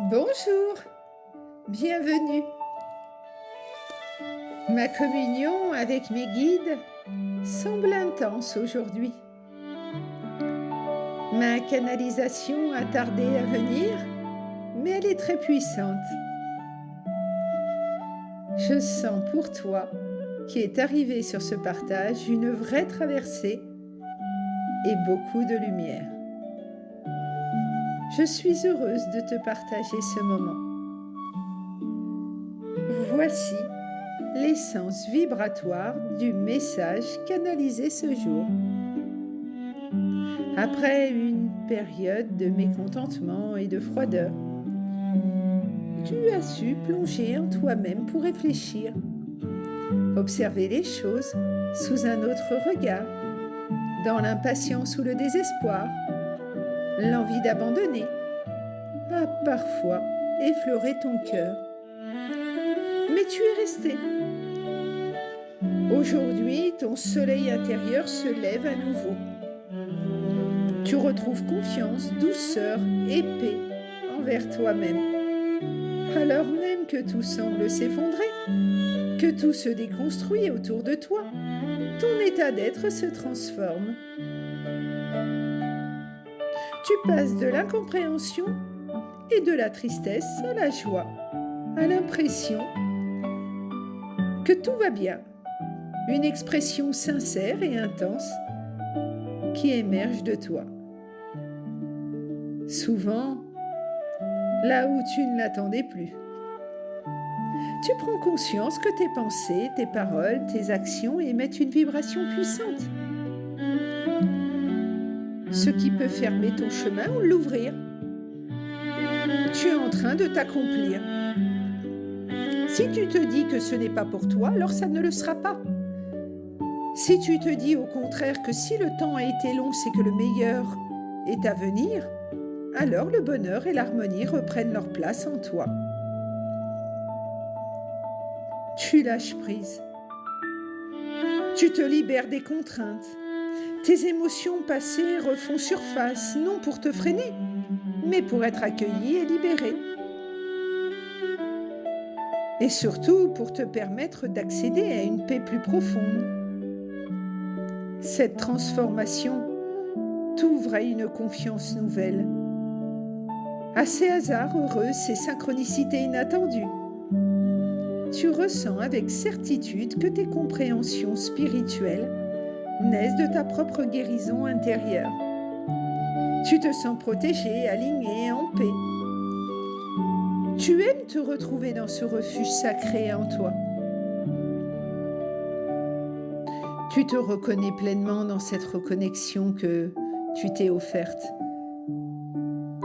Bonjour, bienvenue. Ma communion avec mes guides semble intense aujourd'hui. Ma canalisation a tardé à venir, mais elle est très puissante. Je sens pour toi, qui est arrivé sur ce partage, une vraie traversée et beaucoup de lumière. Je suis heureuse de te partager ce moment. Voici l'essence vibratoire du message canalisé ce jour. Après une période de mécontentement et de froideur, tu as su plonger en toi-même pour réfléchir, observer les choses sous un autre regard, dans l'impatience ou le désespoir. L'envie d'abandonner a parfois effleuré ton cœur. Mais tu es resté. Aujourd'hui, ton soleil intérieur se lève à nouveau. Tu retrouves confiance, douceur et paix envers toi-même. Alors même que tout semble s'effondrer, que tout se déconstruit autour de toi, ton état d'être se transforme. Tu passes de l'incompréhension et de la tristesse à la joie, à l'impression que tout va bien. Une expression sincère et intense qui émerge de toi. Souvent, là où tu ne l'attendais plus. Tu prends conscience que tes pensées, tes paroles, tes actions émettent une vibration puissante. Ce qui peut fermer ton chemin ou l'ouvrir. Tu es en train de t'accomplir. Si tu te dis que ce n'est pas pour toi, alors ça ne le sera pas. Si tu te dis au contraire que si le temps a été long, c'est que le meilleur est à venir, alors le bonheur et l'harmonie reprennent leur place en toi. Tu lâches prise. Tu te libères des contraintes. Tes émotions passées refont surface, non pour te freiner, mais pour être accueillies et libérées. Et surtout pour te permettre d'accéder à une paix plus profonde. Cette transformation t'ouvre à une confiance nouvelle. À ces hasards heureux, ces synchronicités inattendues, tu ressens avec certitude que tes compréhensions spirituelles naissent de ta propre guérison intérieure. Tu te sens protégé, aligné, en paix. Tu aimes te retrouver dans ce refuge sacré en toi. Tu te reconnais pleinement dans cette reconnexion que tu t'es offerte.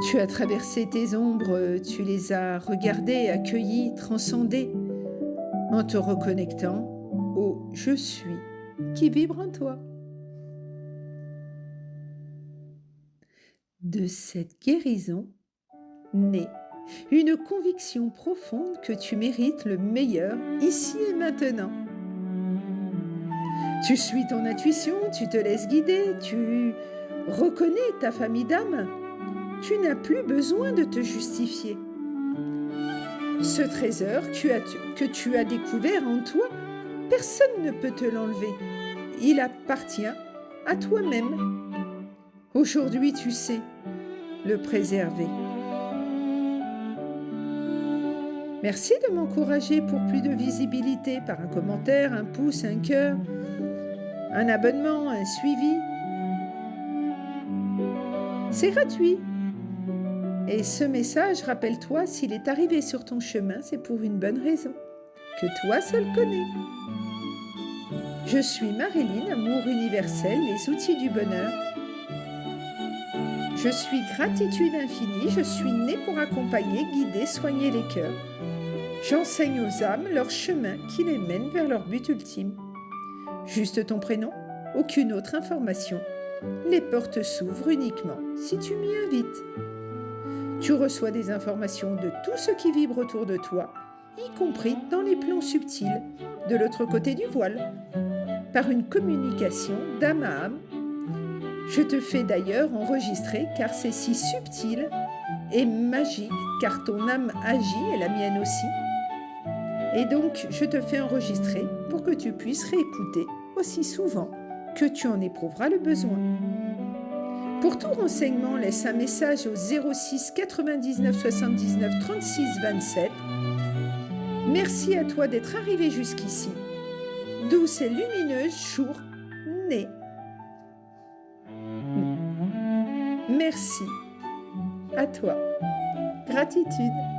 Tu as traversé tes ombres, tu les as regardées, accueillies, transcendées, en te reconnectant au « je suis » qui vibre en toi. De cette guérison naît une conviction profonde que tu mérites le meilleur ici et maintenant. Tu suis ton intuition, tu te laisses guider, tu reconnais ta famille d'âme. Tu n'as plus besoin de te justifier. Ce trésor que tu as découvert en toi, personne ne peut te l'enlever. Il appartient à toi-même. Aujourd'hui, tu sais le préserver. Merci de m'encourager pour plus de visibilité par un commentaire, un pouce, un cœur, un abonnement, un suivi. C'est gratuit. Et ce message, rappelle-toi, s'il est arrivé sur ton chemin, c'est pour une bonne raison, que toi seul connais. Je suis Marilyn, Amour universel, les outils du bonheur. Je suis gratitude infinie, je suis née pour accompagner, guider, soigner les cœurs. J'enseigne aux âmes leur chemin qui les mène vers leur but ultime. Juste ton prénom, aucune autre information. Les portes s'ouvrent uniquement si tu m'y invites. Tu reçois des informations de tout ce qui vibre autour de toi, y compris dans les plans subtils, de l'autre côté du voile, par une communication d'âme à âme. Je te fais d'ailleurs enregistrer car c'est si subtil est magique car ton âme agit et la mienne aussi. Et donc, je te fais enregistrer pour que tu puisses réécouter aussi souvent que tu en éprouveras le besoin. Pour tout renseignement, laisse un message au 06 99 79 36 27. Merci à toi d'être arrivé jusqu'ici. Douce et lumineuse journée. Merci à toi. Gratitude.